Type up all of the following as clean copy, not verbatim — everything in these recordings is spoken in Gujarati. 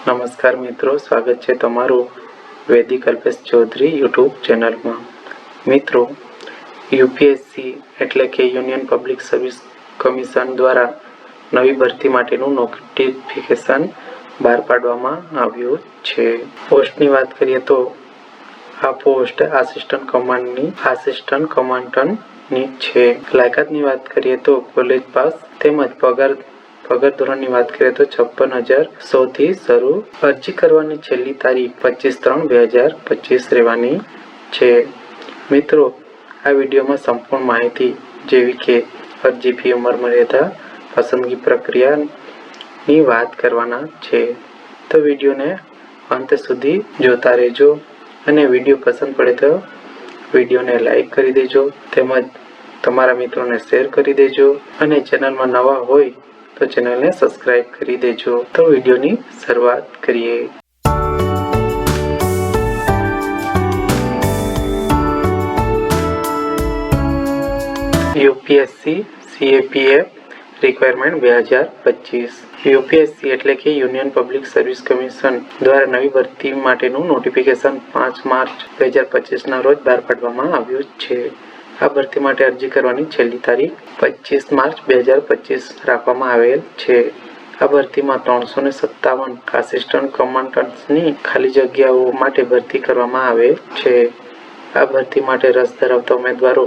નમસ્કાર મિત્રો, સ્વાગત છે તમારું વૈદિક કલ્પેશ ચૌધરી યુટ્યુબ ચેનલમાં। મિત્રો, યુપીએસસી એટલે કે યુનિયન પબ્લિક સર્વિસ કમિશન દ્વારા નવી ભરતી માટેનું નોટિફિકેશન બહાર પાડવામાં આવ્યું છે। પોસ્ટની વાત કરીએ તો આ પોસ્ટ આસિસ્ટન્ટ કમાન્ડન્ટની છે। લાયકાતની વાત કરીએ તો કોલેજ પાસ તેમજ પગાર ધોરણની વાત કરીએ તો 56,100 થી શરૂ। અરજી કરવાની છેલ્લી તારીખ 25/3/2025 રહેવાની છે। મિત્રો, આ વિડીયોમાં સંપૂર્ણ માહિતી જેવી કે અરજી ફી, ઉંમર મર્યાદા, પસંદગી પ્રક્રિયાની વાત કરવાના છે। તો વિડીયોને અંત સુધી જોતા રહેજો અને વિડીયો પસંદ પડે તો વિડીયોને લાઈક કરી દેજો તેમજ તમારા મિત્રોને શેર કરી દેજો અને ચેનલમાં નવા હોય તો ચેનલને સબસ્ક્રાઇબ કરી દેજો। તો વિડીયોની શરૂઆત કરીએ। UPSC CAPF requirement 2025। યુપીએસસી એટલે કે યુનિયન પબ્લિક સર્વિસ કમિશન દ્વારા નવી ભરતી માટેનું નોટિફિકેશન 5 માર્ચ 2025ના રોજ બહાર પાડવામાં આવ્યું છે। આ ભરતી માટે અરજી કરવાની છેલ્લી તારીખ 25 માર્ચ 2025 રાખવામાં આવેલ છે। આ ભરતીમાં 357 આસિસ્ટન્ટ કમાન્ડન્ટ્સની ખાલી જગ્યાઓ માટે ભરતી કરવામાં આવે છે। આ ભરતી માટે રસ ધરાવતા ઉમેદવારો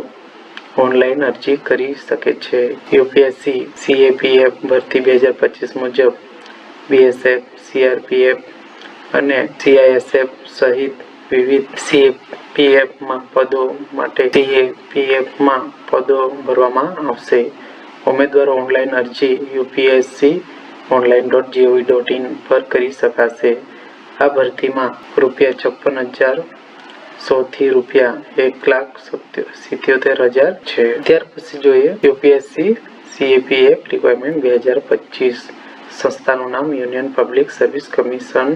ઓનલાઈન અરજી કરી શકે છે। યુપીએસસી સીએપીએફ ભરતી 2025 મુજબ બીએસએફ, સીઆરપીએફ અને સીઆઈએસએફ સહિત વિવિધ સીએપીએફમાં પદો માટે સીએપીએફમાં પદો ભરવામાં આવશે। ઉમેદવારો ઓનલાઈન અરજી upsc.online.gov.in પર કરી શકાશે। આ ભરતીમાં ₹56,100 થી ₹1,77,000 છે। ત્યાર પછી જોઈએ યુપીએસસી સીએપીએફ રિક્વાયરમેન્ટ 2025। સંસ્થાનું નામ union public service commission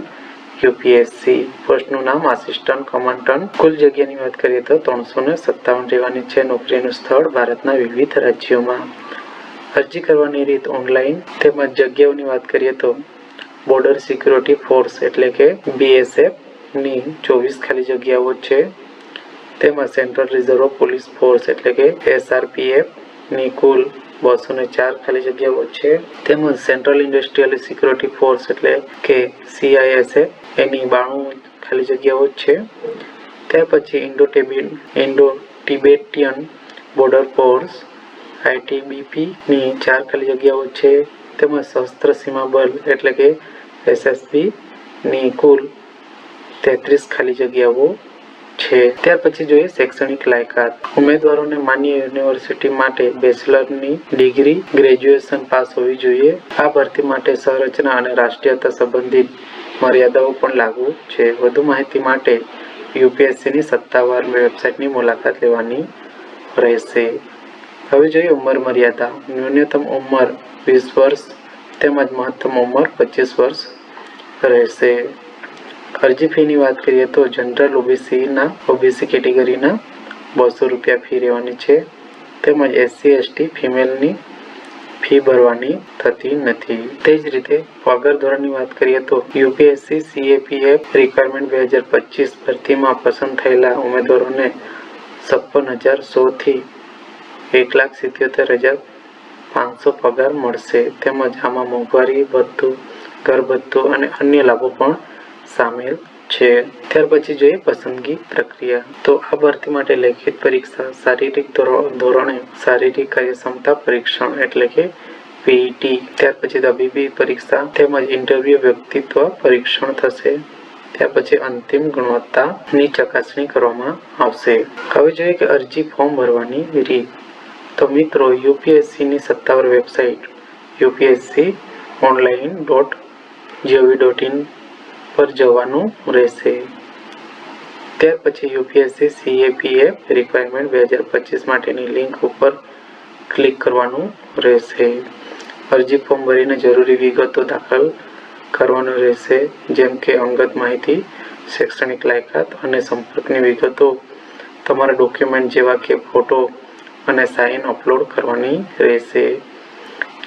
UPSC. પોસ્ટનું નામ આસિસ્ટન્ટ કમાન્ડન્ટ। કુલ જગ્યાની વાત કરીએ તો 357 રહેવાની છે। નોકરીનું સ્થળ ભારતના વિવિધ રાજ્યોમાં। અરજી કરવાની રીત ઓનલાઈન તેમજ જગ્યાઓની વાત કરીએ તો બોર્ડર સિક્યુરિટી ફોર્સ એટલે કે બીએસએફ ની 24 ખાલી જગ્યાઓ છે તેમજ સેન્ટ્રલ રિઝર્વ પોલીસ ફોર્સ એટલે કે એસઆરપીએફ ની કુલ 204 ખાલી જગ્યાઓ છે તેમજ સેન્ટ્રલ ઇન્ડસ્ટ્રીયલ સિક્યુરિટી ફોર્સ એટલે કે સીઆઈએસએફ એની 92 ખાલી જગ્યાઓ છે। ત્યાર પછી Indo Tibetan border force ITBP ની 4 ખાલી જગ્યાઓ છે તેમજ સશસ્ત્ર સીમા બળ એટલે કે એસએસબી ની કુલ 33 ખાલી જગ્યાઓ છે। ત્યાર પછી જોઈએ શૈક્ષણિક લાયકાત। ઉમેદવારોને માન્ય યુનિવર્સિટી માટે બેચલરની ડિગ્રી ગ્રેજ્યુએશન પાસ હોવી જોઈએ। આ ભરતી માટે સંરચના અને રાષ્ટ્રીયતા સંબંધિત મર્યાદાઓ પણ લાગુ છે। વધુ માહિતી માટે યુપીએસસીની સત્તાવાર વેબસાઇટની મુલાકાત લેવાની રહેશે। હવે જોઈએ ઉંમર મર્યાદા। ન્યૂનતમ ઉંમર 20 વર્ષ તેમજ મહત્તમ ઉંમર 25 વર્ષ રહેશે। અરજી ફીની વાત કરીએ તો જનરલ ઓબીસી કેટેગરીના ₹200 ફી રહેવાની છે તેમજ એસસી એસટી ફિમેલની ફી ભરવાની થતી નથી। તે જ રીતે પગાર ધોરણની વાત કરીએ તો યુપીએસસી સીએપીએફ રિક્વાયરમેન્ટ 2025 ભરતીમાં પસંદ થયેલા ઉમેદવારોને 56,100 થી ₹1,77,500 પગાર મળશે તેમજ આમાં મોંઘવારી ભથ્થું, ઘર ભથ્થું અને અન્ય લાભો પણ સામેલ છે। ત્યાર પછી જોઈએ પસંદગી પ્રક્રિયા। તો આ ભરતી માટે લેખિત પરીક્ષા, શારીરિક ધોરણે શારીરિક કાર્યક્ષમતા પરીક્ષણ એટલે કે પીઈટી, ત્યાર પછી તબીબી પરીક્ષા તેમજ ઇન્ટરવ્યુ વ્યક્તિત્વ પરીક્ષણ થશે। ત્યાર પછી અંતિમ ગુણવત્તાની ચકાસણી કરવામાં આવશે। હવે જોઈએ કે અરજી ફોર્મ ભરવાની રીત। તો મિત્રો, યુપીએસસીની સત્તાવાર વેબસાઇટ upsc.online.gov.in પર જવાનું રહેશે। ત્યાર પછી યુપીએસસી સીએપીએફ રિક્વાયરમેન્ટ 2025 માટેની લિંક ઉપર ક્લિક કરવાનું રહેશે। અરજી ફોર્મ ભરીને જરૂરી વિગતો દાખલ કરવાનું રહેશે જેમ કે અંગત માહિતી, શૈક્ષણિક લાયકાત અને સંપર્કની વિગતો, તમારા ડોક્યુમેન્ટ જેવા કે ફોટો અને સાઇન અપલોડ કરવાની રહેશે।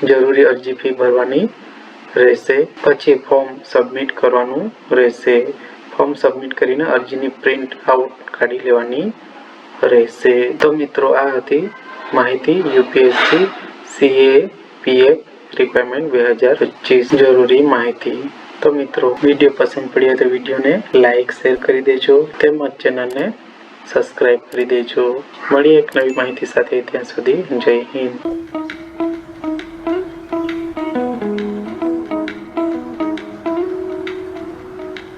જરૂરી અરજી ફી ભરવાની રહેશે। પછી ફોર્મ સબમિટ કરવાનું રહેશે। ફોર્મ સબમિટ કરીને અરજીની પ્રિન્ટ આઉટ કાઢી લેવાની રહેશે। તો મિત્રો આ હતી માહિતી યુપીએસસી CAPF રિક્વાયરમેન્ટ 2025 જરૂરી માહિતી। તો મિત્રો વિડીયો પસંદ પડ્યો તો વિડીયોને લાઈક શેર કરી દેજો તેમજ ચેનલને સબસ્ક્રાઇબ કરી દેજો। મળીએ એક નવી માહિતી સાથે, ત્યાં સુધી જય હિન્દ।